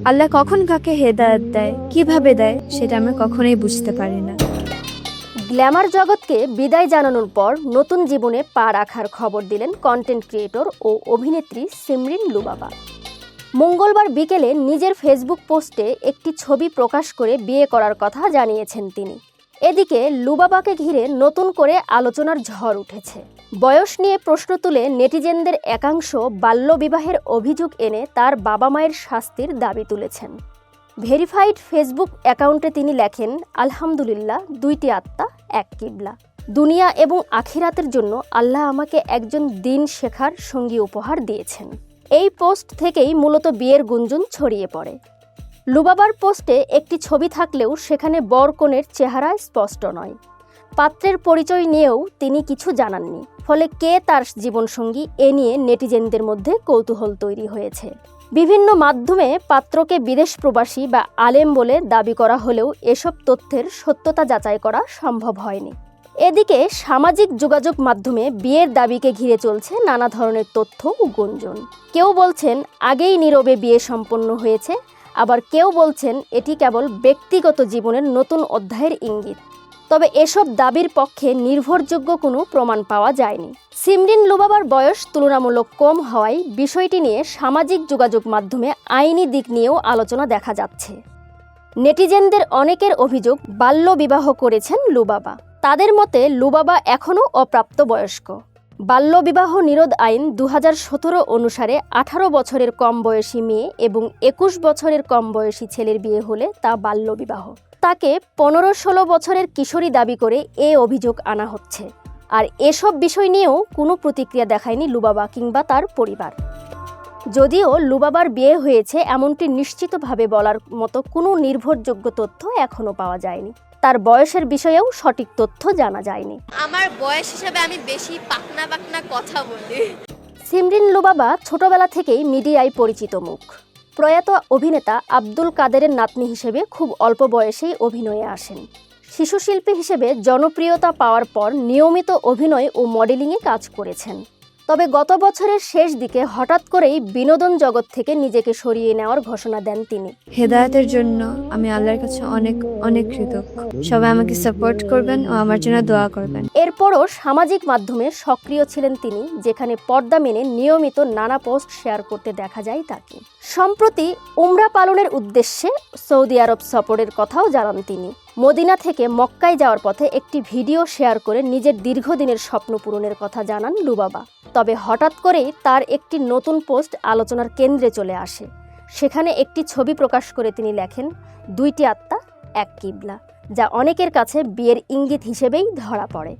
আল্লাহ কখন কাকে হেদায়েত দেয়, কিভাবে দেয়, সেটা আমরা কখনোই বুঝতে পারি না। গ্ল্যামার জগৎকে বিদায় জানানোর পর নতুন জীবনে পা রাখার খবর দিলেন কন্টেন্ট ক্রিয়েটর ও অভিনেত্রী সিমরিন লুবাবা। মঙ্গলবার বিকেলে নিজের ফেসবুক পোস্টে একটি ছবি প্রকাশ করে বিয়ে করার কথা জানিয়েছেন তিনি। এদিকে লুবাবাকে ঘিরে নতুন করে আলোচনার ঝড় উঠেছে। বয়স নিয়ে প্রশ্ন তুলে নেটিজেনদের একাংশ বাল্যবিবাহের অভিযোগ এনে তার বাবা মায়ের শাস্তির দাবি তুলেছেন। ভেরিফাইড ফেসবুক অ্যাকাউন্টে তিনি লেখেন, আলহামদুলিল্লাহ, দুইটি আত্মা এক কিবলা। দুনিয়া এবং আখিরাতের জন্য আল্লাহ আমাকে একজন দিন শেখার সঙ্গী উপহার দিয়েছেন। এই পোস্ট থেকেই মূলত বিয়ের গুঞ্জন ছড়িয়ে পড়ে। লুবাবার পোস্টে একটি ছবি থাকলেও সেখানে বর কনের চেহারা স্পষ্ট নয়। পাত্রের পরিচয় নিয়েও তিনি কিছু জানাননি। ফলে কে তার জীবনসঙ্গী, এ নিয়ে নেটিজেনদের মধ্যে কৌতূহল তৈরি হয়েছে। বিভিন্ন মাধ্যমে পাত্রকে বিদেশ প্রবাসী বা আলেম বলে দাবি করা হলেও এসব তথ্যের সত্যতা যাচাই করা সম্ভব হয়নি। এদিকে সামাজিক যোগাযোগ মাধ্যমে বিয়ের দাবিকে ঘিরে চলছে নানা ধরনের তথ্য ও গুঞ্জন। কেউ বলছেন আগেই নীরবে বিয়ে সম্পন্ন হয়েছে, আবার কেউ বলছেন এটি কেবল ব্যক্তিগত জীবনের নতুন অধ্যায়ের ইঙ্গিত। তবে এসব দাবির পক্ষে নির্ভরযোগ্য কোনো প্রমাণ পাওয়া যায়নি। সিমরিন লুবাবার বয়স তুলনামূলক কম হওয়ায় বিষয়টি নিয়ে সামাজিক যোগাযোগ মাধ্যমে আইনি দিক নিয়েও আলোচনা দেখা যাচ্ছে। নেটিজেনদের অনেকের অভিযোগ বাল্যবিবাহ করেছেন লুবাবা। তাদের মতে লুবাবা এখনও অপ্রাপ্তবয়স্ক। বাল্যবিবাহ নিরোধ আইন 2017 অনুসারে 18 বছরের কম বয়সী মেয়ে এবং 21 বছরের কম বয়সী ছেলের বিয়ে হলে তা বাল্যবিবাহ। তাকে 15-16 বছরের কিশোরী দাবি করে এ অভিযোগ আনা হচ্ছে। আর এসব বিষয় নিয়েও কোনো প্রতিক্রিয়া দেখায়নি লুবাবা কিংবা তার পরিবার। যদিও লুবাবার বিয়ে হয়েছে এমনটি নিশ্চিতভাবে বলার মতো কোনো নির্ভরযোগ্য তথ্য এখনও পাওয়া যায়নি। তার বয়সের বিষয়েও সঠিক তথ্য জানা যায়নি। আমার বয়স হিসেবে আমি বেশি পাকনা পাকনা কথা বলি। সিমরিন লুবাবা ছোটবেলা থেকেই মিডিয়ায় পরিচিত মুখ। প্রয়াত অভিনেতা আব্দুল কাদেরের নাতনি হিসেবে খুব অল্প বয়সেই অভিনয়ে আসেন। শিশুশিল্পী হিসেবে জনপ্রিয়তা পাওয়ার পর নিয়মিত অভিনয় ও মডেলিংয়ে কাজ করেছেন। তবে গত বছরের শেষ দিকে হঠাৎ করেই বিনোদন জগৎ থেকে নিজেকে সরিয়ে নেওয়ার ঘোষণা দেন তিনি। হেদায়েতের জন্য আমি আল্লাহর কাছে অনেক অনেক কৃতজ্ঞ। সবাই আমাকে সাপোর্ট করবেন ও আমার জন্য দোয়া করবেন। এরপরও সামাজিক মাধ্যমে সক্রিয় ছিলেন তিনি, যেখানে পর্দা মেনে নিয়মিত নানা পোস্ট শেয়ার করতে দেখা যায় তাকে। সম্প্রতি উমরা পালনের উদ্দেশ্যে সৌদি আরব সফরের কথাও জানান তিনি। মদিনা থেকে মক্কায় যাওয়ার পথে একটি ভিডিও শেয়ার করে নিজের দীর্ঘদিনের স্বপ্ন পূরণের কথা জানান লুবাবা। তবে হঠাৎ করেই তার একটি নতুন পোস্ট আলোচনার কেন্দ্রে চলে আসে। সেখানে একটি ছবি প্রকাশ করে তিনি লেখেন, দুইটি আত্মা এক কিবলা, যা অনেকের কাছে বিয়ের ইঙ্গিত হিসেবেই ধরা পড়ে।